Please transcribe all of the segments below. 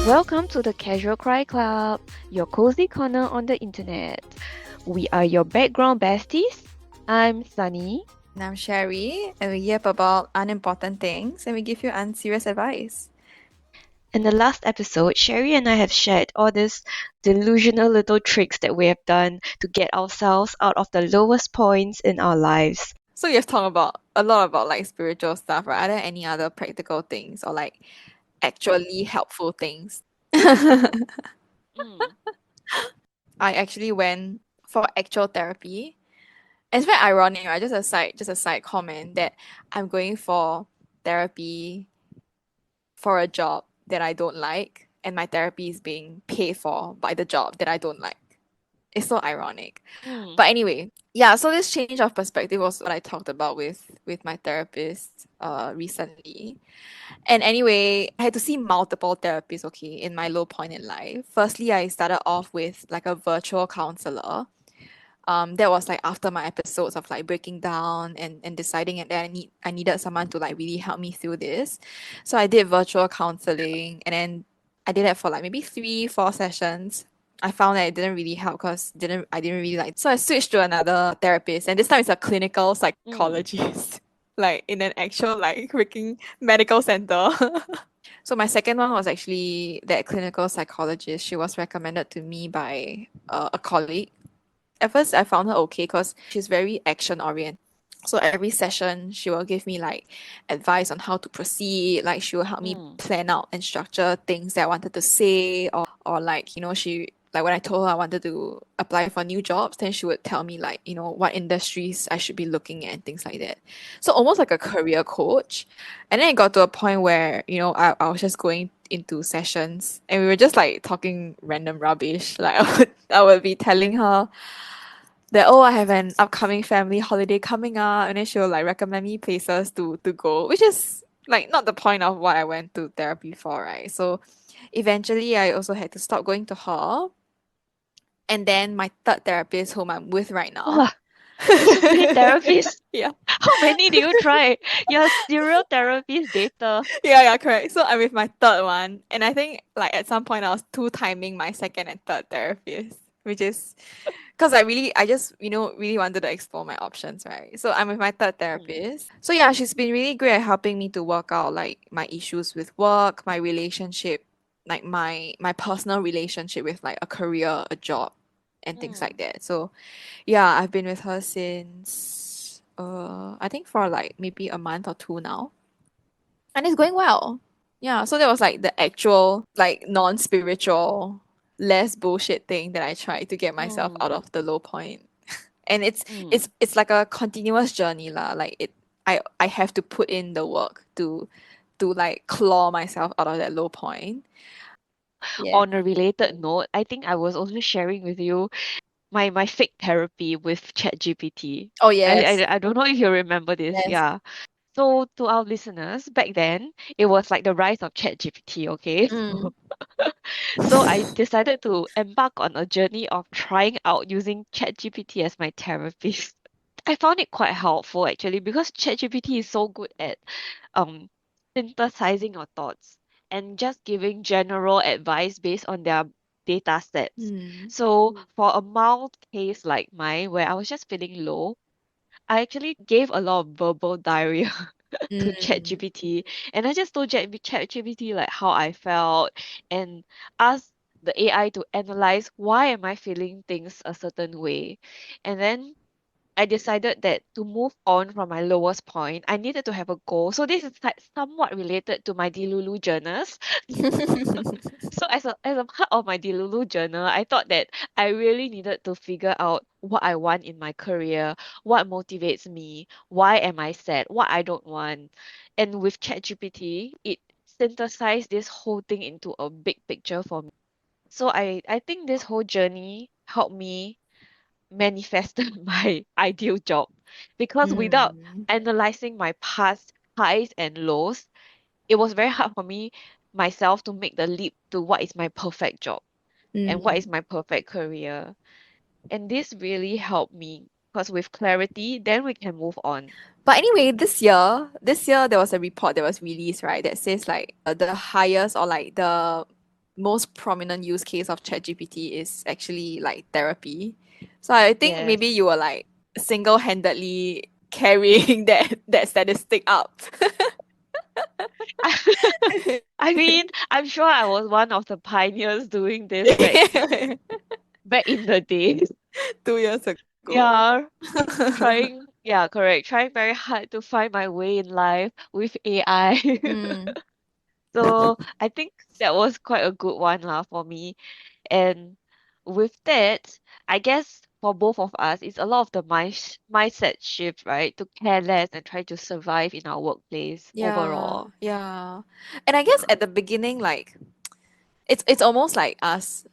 Welcome to the Casual Cry Club, your cozy corner on the internet. We are your background besties. I'm Sunny. And I'm Sherry, and we yap about unimportant things and we give you unserious advice. In the last episode, Sherry and I have shared all these delusional little tricks that we have done to get ourselves out of the lowest points in our lives. So you've talked about a lot about like spiritual stuff, right? Are there any other practical things or like actually helpful things? Mm. I actually went for actual therapy. And it's very ironic, right? Just a side comment that I'm going for therapy for a job that I don't like, and my therapy is being paid for by the job that I don't like. It's so ironic. Mm. But anyway, yeah, so this change of perspective was what I talked about with my therapist recently. And anyway, I had to see multiple therapists, okay, in my low point in life. Firstly, I started off with like a virtual counselor. That was like after my episodes of like breaking down and deciding that I needed someone to like really help me through this. So I did virtual counseling, and then I did that for like maybe 3, 4 sessions. I found that it didn't really help because didn't I didn't really like, so I switched to another therapist, and this time it's a clinical Mm. psychologist like in an actual like freaking medical center. So my second one was actually that clinical psychologist. She was recommended to me by a colleague. At first I found her okay because she's very action oriented. So every session she will give me like advice on how to proceed. Like she will help me Mm. plan out and structure things that I wanted to say, or like, she like when I told her I wanted to apply for new jobs, then she would tell me like, what industries I should be looking at and things like that. So almost like a career coach. And then it got to a point where, I was just going into sessions and we were just like talking random rubbish. Like I would be telling her that, oh, I have an upcoming family holiday coming up, and then she'll like recommend me places to go, which is like not the point of what I went to therapy for, right? So eventually I also had to stop going to her. And then my third therapist, whom I'm with right now. Wow, so many therapists. Yeah. How many do you try? You're a serial therapist data. Yeah, correct. So I'm with my third one, and I think like at some point I was two timing my second and third therapist, which is because I just really wanted to explore my options, right? So I'm with my third Mm. therapist. So yeah, she's been really great at helping me to work out like my issues with work, my relationship, like my personal relationship with like a career, a job, and things like Mm. that. So yeah, I've been with her since I think for like maybe a month or two now, and it's going well. Yeah, so that was like the actual like non-spiritual, less bullshit thing that I tried to get myself Mm. out of the low point. And it's Mm. it's it's like a continuous journey lah. Like I have to put in the work to like claw myself out of that low point. Yeah. On a related note, I think I was also sharing with you my fake therapy with ChatGPT. Oh I, yes. I I don't know if you remember this. Yes. Yeah. So to our listeners, back then it was like the rise of ChatGPT, okay? Mm. So I decided to embark on a journey of trying out using ChatGPT as my therapist. I found it quite helpful actually because ChatGPT is so good at um synthesizing your thoughts and just giving general advice based on their data sets. Mm. So for a mild case like mine where I was just feeling low, I actually gave a lot of verbal diarrhea to Mm. ChatGPT, and I just told ChatGPT like how I felt and asked the AI to analyze why am I feeling things a certain way. And then I decided that to move on from my lowest point, I needed to have a goal. So this is like somewhat related to my Delulu journals. So as a part of my Delulu journal, I thought that I really needed to figure out what I want in my career, what motivates me, why am I sad, what I don't want. And with ChatGPT, it synthesized this whole thing into a big picture for me. So I think this whole journey helped me manifested my ideal job because without Mm. analyzing my past highs and lows, it was very hard for me myself to make the leap to what is my perfect job and what is Mm. my perfect career. And this really helped me because with clarity, then we can move on. But anyway, this year there was a report that was released, right? That says like the highest or like the most prominent use case of ChatGPT is actually like therapy. So I think Yes. maybe you were like single-handedly carrying that statistic up. I mean, I'm sure I was one of the pioneers doing this back in the days. 2 years ago. Yeah, trying, yeah, correct. Trying very hard to find my way in life with AI. Mm, So I think that was quite a good one lah for me. And with that, I guess for both of us, it's a lot of the mindset shift, right? To care less and try to survive in our workplace yeah, overall. yeah. And I guess Yeah. at the beginning, like it's almost like us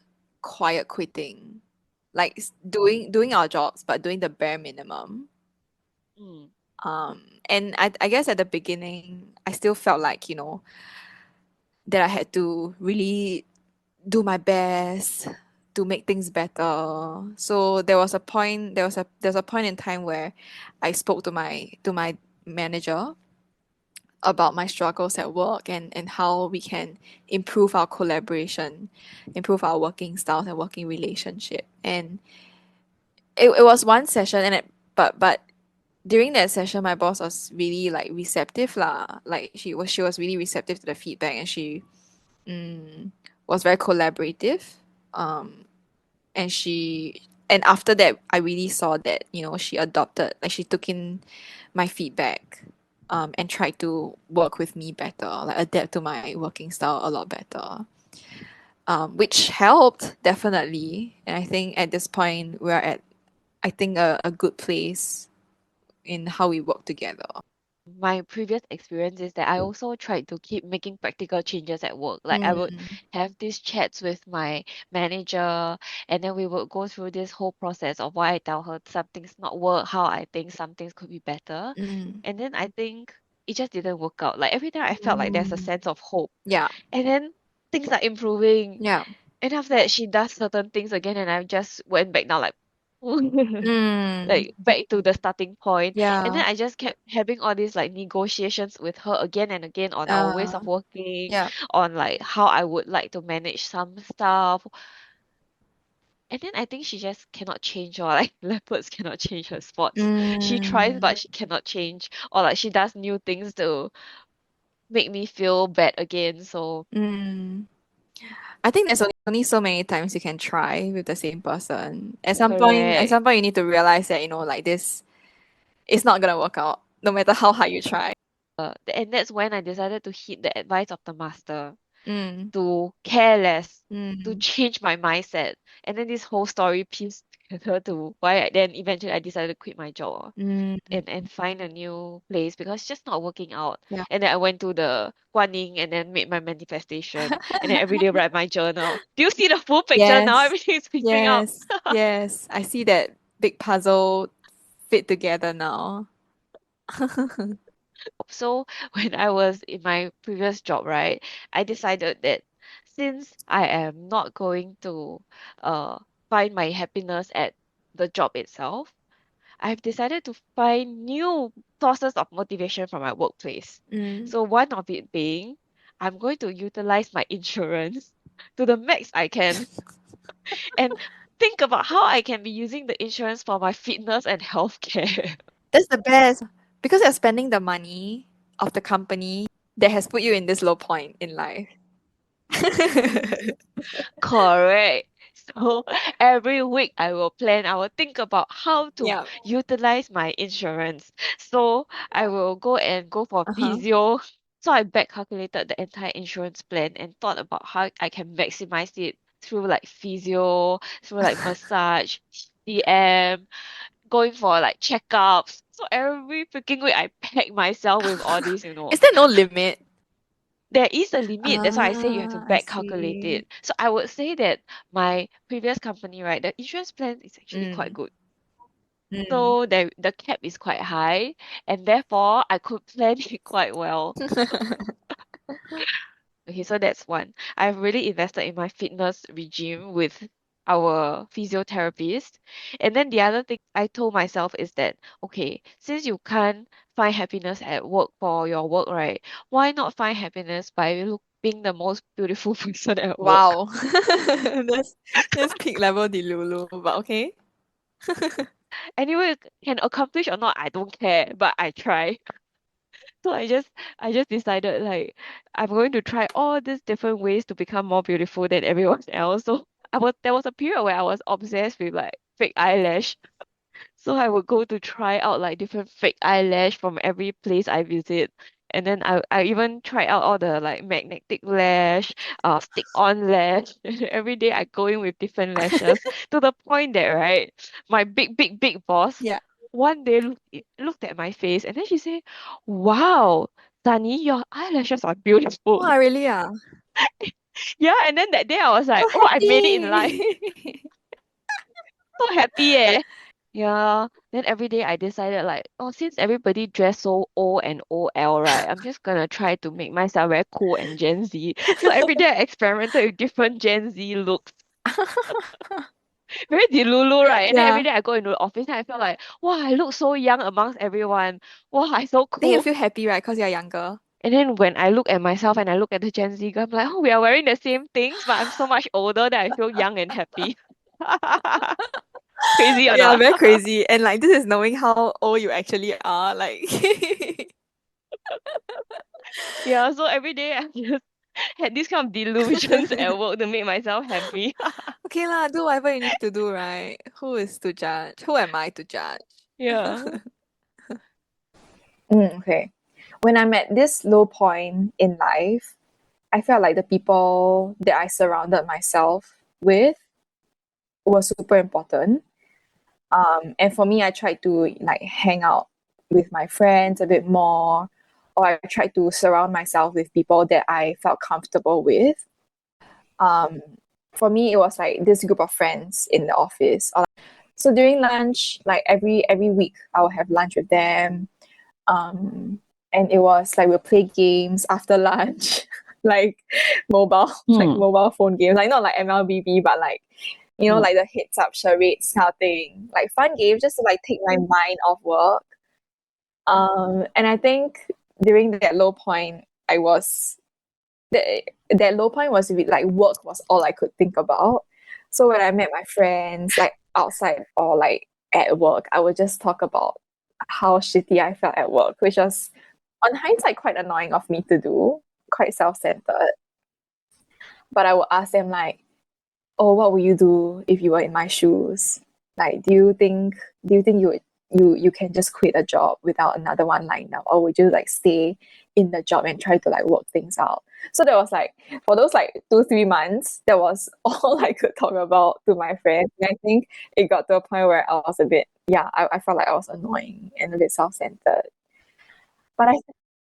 quiet quitting, like doing our jobs, but doing the bare minimum. Mm, And I guess at the beginning, I still felt like, that I had to really do my best to make things better. So there's a point in time where I spoke to my manager about my struggles at work and how we can improve our collaboration, improve our working styles and working relationship. And it was one session but during that session my boss was really like receptive lah. Like she was really receptive to the feedback and she was very collaborative. Um and after that I really saw that, she adopted, like she took in my feedback and tried to work with me better, like adapt to my working style a lot better. Which helped definitely. And I think at this point we're at, I think, a good place in how we work together. my previous experience is that I also tried to keep making practical changes at work. Like I would Mm, have these chats with my manager, and then we would go through this whole process of why I tell her something's not work, how I think some things could be better. mm, And then I think it just didn't work out. Like every time I felt like there's a mm. sense of hope. Yeah, And then things are improving. yeah. And after that she does certain things again and I just went back down like Mm, like back to the starting point. And yeah. then I just kept having all these like negotiations with her again and again on our ways Uh, of working, yeah. on like how I would like to manage some stuff. And then I think she just cannot change or like leopards cannot change her spots. She tries Mm, but she cannot change. Or like she does new things to make me feel bad again. So mm. I think there's only so many times you can try with the same person. At correct. some point, you need to realize that, like this, it's not gonna work out, no matter how hard you try. And that's when I decided to heed the advice of the master, Mm, to care less, to mm, change my mindset. And then this whole story pieced together to why then eventually I decided to quit my job mm, and find a new place because it's just not working out. yeah. And then I went to the Guanyin and then made my manifestation and then every day write my journal. Do you see the full picture now? Yes, Everything is picking up. yes, yes. I see that big puzzle fit together now. So when I was in my previous job, right, I decided that since I am not going to uh find my happiness at the job itself, I've decided to find new sources of motivation from my workplace. Mm. So one of it being I'm going to utilize my insurance to the max I can and think about how I can be using the insurance for my fitness and healthcare. That's the best because you're spending the money of the company that has put you in this low point in life. Correct. So every week I will think about how to Yeah. utilize my insurance. So I will go for Uh-huh. physio. So I back calculated the entire insurance plan and thought about how I can maximize it through like physio, through like massage, DM, going for like checkups. So every freaking week I pack myself with all these. Is there no limit? There is a limit. That's why I say you have to Ah, I back calculate see. it. So I would say that my previous company, right, the insurance plan is actually quite Mm, good. mm. So the cap is quite high, and therefore I could plan it quite well. Okay, so that's one. I've really invested in my fitness regime with our physiotherapist. And then the other thing I told myself is that, okay, since you can't find happiness at work for your work, right? Why not find happiness by being the most beautiful person at work. Wow. That's that's peak level delulu, but okay. Anyway, can accomplish or not, I don't care, but I try. So I just decided like I'm going to try all these different ways to become more beautiful than everyone else. So there was a period where I was obsessed with like fake eyelash. So I would go to try out like different fake eyelash from every place I visit. And then I even tried out all the like magnetic lash, stick on lash. And every day I go in with different lashes to the point that right, my big boss Yeah. one day looked at my face and then she said, "Wow, Sunny, your eyelashes are beautiful." Wow, really? Ah. Yeah, and then that day I was like, So "Oh, I made it in life." happy. So happy eh. Yeah. Then every day I decided like, oh, since everybody dress so O and OL, right? I'm just gonna try to make myself very cool and Gen Z. So every day I experimented with different Gen Z looks. Very delulu, right? And then every Yeah. day I go into the office and I feel like, wow, I look so young amongst everyone. Wow, I so Then you cool. feel happy, right? Because you're younger. And then when I look at myself and I look at the Gen Z girl, I'm like, oh, we are wearing the same things, but I'm so much older that I feel young and happy. Crazy or Yeah, not? very crazy. And like this is knowing how old you actually are. Like Yeah, so every day I just had these kind of delusions at work to make myself happy. okay lah, do whatever you need to do, right? Who is to judge? Who am I to judge? Yeah. Okay. When I'm at this low point in life, I felt like the people that I surrounded myself with were super important. And for me, I tried to like hang out with my friends a bit more, or I tried to surround myself with people that I felt comfortable with. Um, for me, it was like this group of friends in the office. Or so during lunch, like every week, I would have lunch with them. And it was like we'll play games after lunch, like like Hmm. mobile phone games, like not like MLBB, but like Hmm. like the heads up charades kind of thing, like fun games just to like take my mind off work. And I think during that low point, I was that that low point was like work was all I could think about. So when I met my friends, like outside or like at work, I would just talk about how shitty I felt at work, which was on hindsight quite annoying of me to do, quite self-centered. But I would ask them like, oh, what would you do if you were in my shoes? Like, do you think you can just quit a job without another one lined up, or would you like stay in the job and try to like work things out? So that was like for those like 2 3 months, that was all I could talk about to my friends. And I think it got to a point where I was a bit, yeah, I felt like I was annoying and a bit self-centered. But I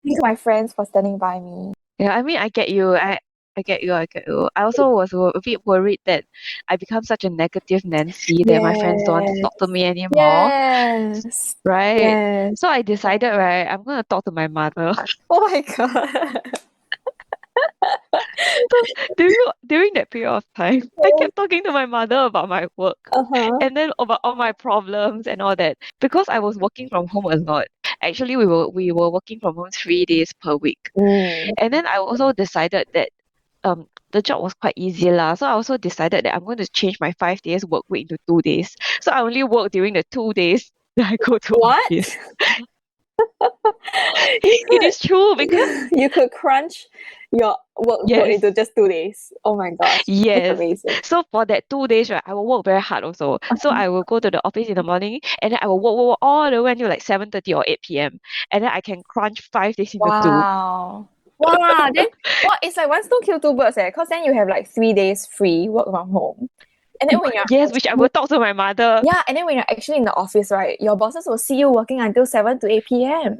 thank my friends for standing by me. Yeah, I mean, I get you. I get you. I get you. I also was a bit worried that I become such a negative Nancy that my friends don't want to Yes. talk to me anymore, Yes. right? Yes. So I decided, right, I'm gonna talk to my mother. Oh my god. So during that period of time, I kept talking to my mother about my work Uh-huh. and then about all my problems and all that because I was working from home a lot. Actually, we were working from home 3 days per week, Mm. and then I also decided that the job was quite easy lah. So I also decided that I'm going to change my 5 days work week into 2 days. So I only work during the 2 days that I go to office. What? You It is could true because you could crunch your work yes. into just 2 days. Oh my gosh. That's Yes. amazing. So for that 2 days, right, I will work very hard also. So I will go to the office in the morning and then I will work all the way until like 7:30 or 8 p.m. And then I can crunch 5 days into two. Wow. Wow. Then what it's like one stone kill two birds, eh? Because then you have like 3 days free work from home. And then when you're Yes, which I will talk to my mother. yeah, and then when you're actually in the office, right, your bosses will see you working until 7 to 8 p.m.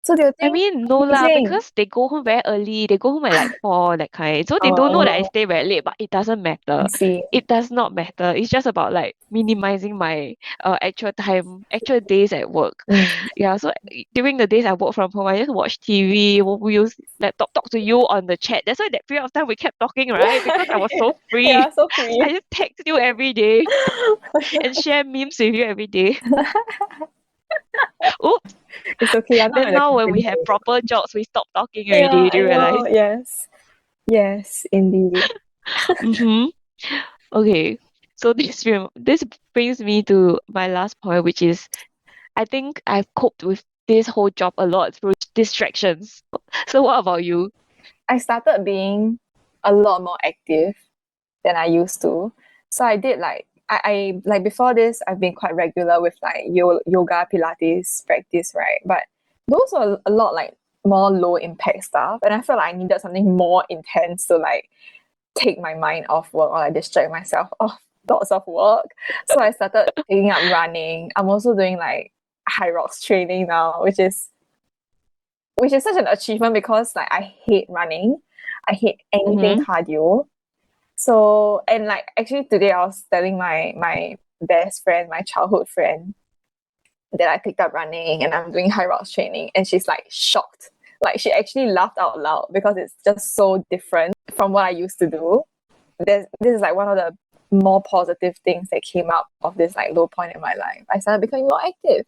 So they'll I think mean, no lah, amazing. because they go home very early. They go home at like 4, that kind. So they don't know that I Oh, stay very late, but it doesn't I matter. see. It does not matter. It's just about like minimizing my actual time, actual days at work. Mm. Yeah, so during the days I work from home, I just watch TV, we use laptop, talk to you on the chat. That's why that period of time we kept talking, right? Because I was so Yeah, free. so I free. just text you every day and share memes with you every day. Oops. It's okay. You're not Then in the now when we company have anymore. proper jobs, we stop talking Yeah, already. Do I you realize? know. Yes. Yes, indeed. Mm-hmm. Okay. So this brings me to my last point, which is I think I've coped with this whole job a lot through distractions. So what about you? I started being a lot more active than I used to. So I did I like before this I've been quite regular with like yoga Pilates practice, right? But those are a lot like more low impact stuff, and I felt like I needed something more intense to like take my mind off work or like distract myself off thoughts of work. So I started taking up running. I'm also doing like Hyrox training now, which is such an achievement because like I hate running. I hate anything Mm-hmm. cardio. So and like actually today I was telling my best friend, my childhood friend, that I picked up running and I'm doing high rocks training, and she's like shocked. Like she actually laughed out loud because it's just so different from what I used to do. This is like one of the more positive things that came out of this like low point in my life. I started becoming more active.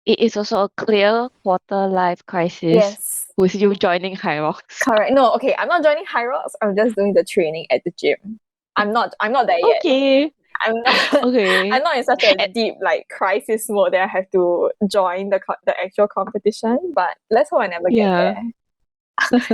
It is also a clear quarter life crisis Yes, with you joining Hyrox. correct. No, okay, I'm not joining high rocks. I'm just doing the training at the gym. I'm not there yet. Okay. I'm not Okay. I'm not in such a And deep like crisis mode that I have to join the actual competition, but let's hope I never get yeah. there.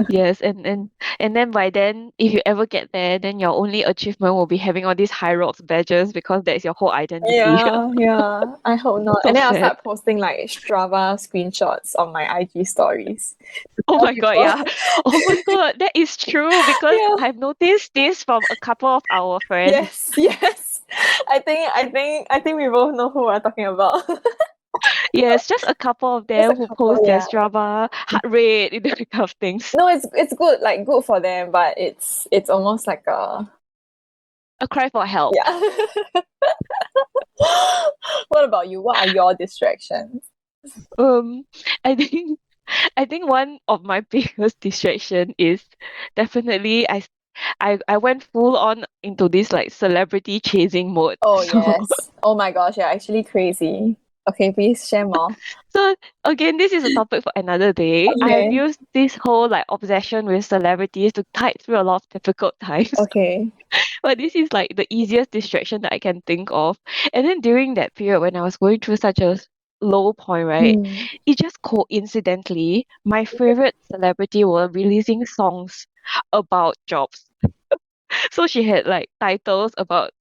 Yes, and then by then, if you ever get there, then your only achievement will be having all these high rocks badges because that is your whole identity. Yeah, yeah. I hope not. So And then I'll sad. start posting like Strava screenshots on my IG stories to Oh tell my God, people. yeah. Oh my God, that is true because Yeah. I've noticed this from a couple of our friends. Yes, yes. I think we both know who we're talking about. Yes, just a couple of Just them a who couple, post their yeah. Strava, heart rate, that kind of things. No, it's good, like good for them, but it's almost like a A cry for help. yeah. What about you? What are your distractions? Um, I think I think one of my biggest distraction is definitely I went full on into this like celebrity chasing mode. Oh So yes. Oh my gosh, you're actually crazy. Okay, please share more. so again, this is a topic for another day. I have Okay. used this whole like obsession with celebrities to tide through a lot of difficult times. Okay. But this is like the easiest distraction that I can think of. And then during that period when I was going through such a low point, right? Hmm. It just coincidentally, my favorite celebrity were releasing songs about jobs. So she had like titles about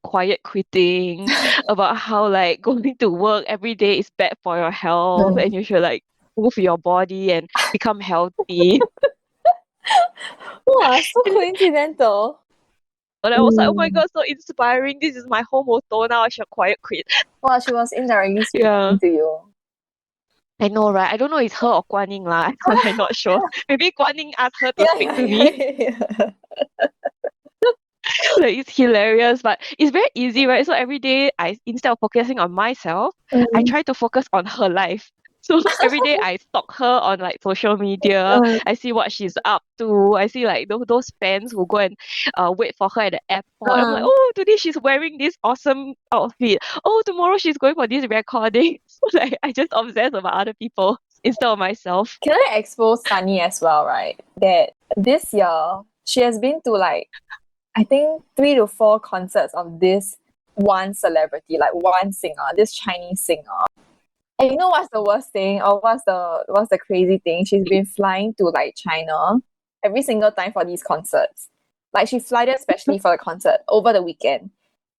quiet quitting, about how like going to work every day is bad for your health Hmm. and you should like move your body and become healthy. Wow, so coincidental. And I was like, oh my Mm. god, so inspiring. This is my whole motto now. I should quiet quit. Wow, she was indirectly Yeah. speaking to you. I know, right? I don't know it's her or Guan Yin lah. I'm not sure. Maybe Guan Yin asked her to Yeah, speak yeah, to yeah, me. yeah, yeah. Like it's hilarious, but it's very easy, right? So every day I instead of focusing on myself, I Mm, try to focus on her life. So every day I stalk her on like social media. uh, I see what she's up to. I see like those fans who go and wait for her at the airport. I'm like, uh. oh, today she's wearing this awesome outfit. Oh, tomorrow she's going for this recording. So like I just obsess about other people instead of myself. Can I expose Sunny as well, right? That this year she has been to like I think 3 to 4 concerts of this one celebrity, like one singer, this Chinese singer. And you know what's the worst thing, or what's the crazy thing? She's been flying to like China every single time for these concerts. Like she fly there especially for the concert over the weekend.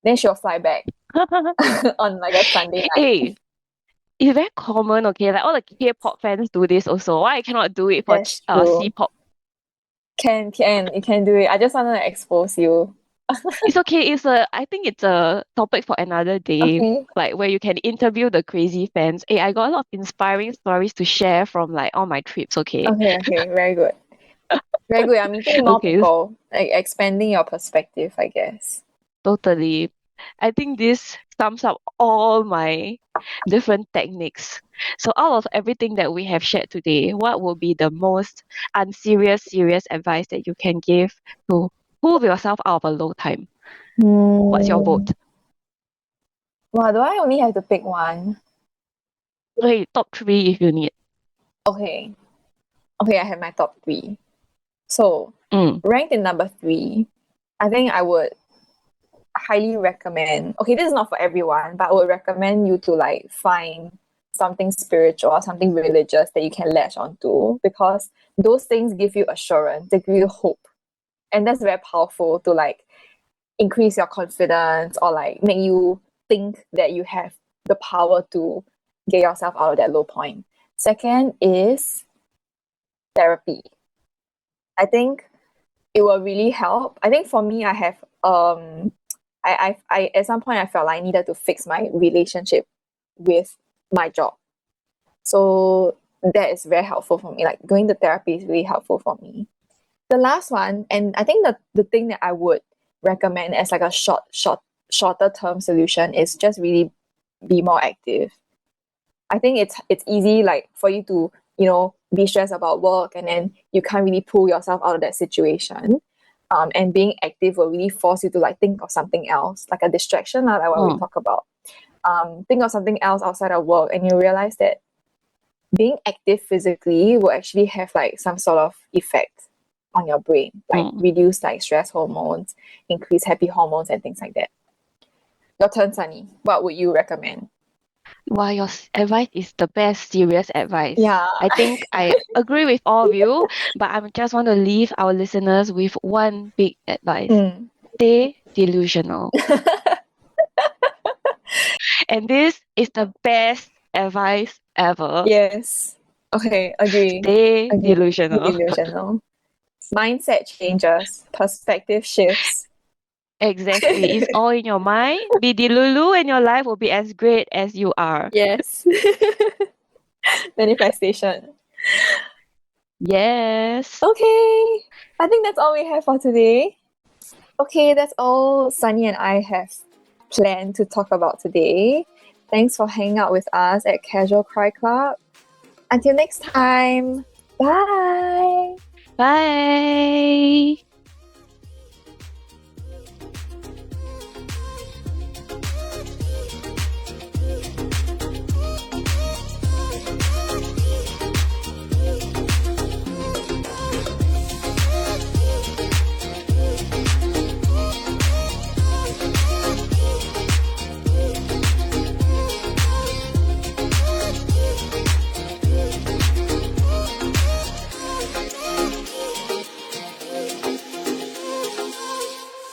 Then she'll fly back on like a Sunday night. Hey, it's very common, okay? Like all the K-pop fans do this also. Why I cannot do it for That's true. C-pop? Can you can do it. I just wanted to expose you. It's okay. I think it's a topic for another day, Okay. like where you can interview the crazy fans. Hey, I got a lot of inspiring stories to share from like all my trips, okay? Okay, okay, very good. Very good. I'm meeting more Okay, people, like expanding your perspective, I guess. totally. I think this sums up all my different techniques. So out of everything that we have shared today, what will be the most unserious, serious advice that you can give to pull yourself out of a low time? What's your Hmm. vote? Wow, do I only have to pick one? Okay, top three if you need. Okay. Okay, I have my top three. So, Mm. ranked in number 3, I think I would highly recommend, okay, this is not for everyone, but I would recommend you to like find something spiritual or something religious that you can latch onto, because those things give you assurance, they give you hope. And that's very powerful to like increase your confidence or like make you think that you have the power to get yourself out of that low point. Second is therapy. I think it will really help. I think for me, I have I at some point I felt like I needed to fix my relationship with my job. So that is very helpful for me. Like going to therapy is really helpful for me. The last one, and I think the thing that I would recommend as like a shorter term solution is just really be more active. I think it's easy like for you to, you know, be stressed about work and then you can't really pull yourself out of that situation. And being active will really force you to like think of something else, like a distraction, like what we Mm. talk about. Think of something else outside of work, and you realize that being active physically will actually have like some sort of effect on your brain, like Mm. reduce like stress hormones, increase happy hormones, and things like that. Your turn, Sunny. What would you recommend? Wow, your advice is the best serious advice. Yeah. I think I agree with all of you, but I just want to leave our listeners with one big advice. Mm. Stay delusional. And this is the best advice ever. Yes. Okay, agree. Stay Agree. Be delusional. delusional. Mindset changes, perspective shifts. Exactly. It's all in your mind. Be delulu and your life will be as great as you are. Yes. Manifestation. Yes. Okay. I think that's all we have for today. Okay, that's all Sunny and I have planned to talk about today. Thanks for hanging out with us at Casual Cry Club. Until next time, bye. Bye.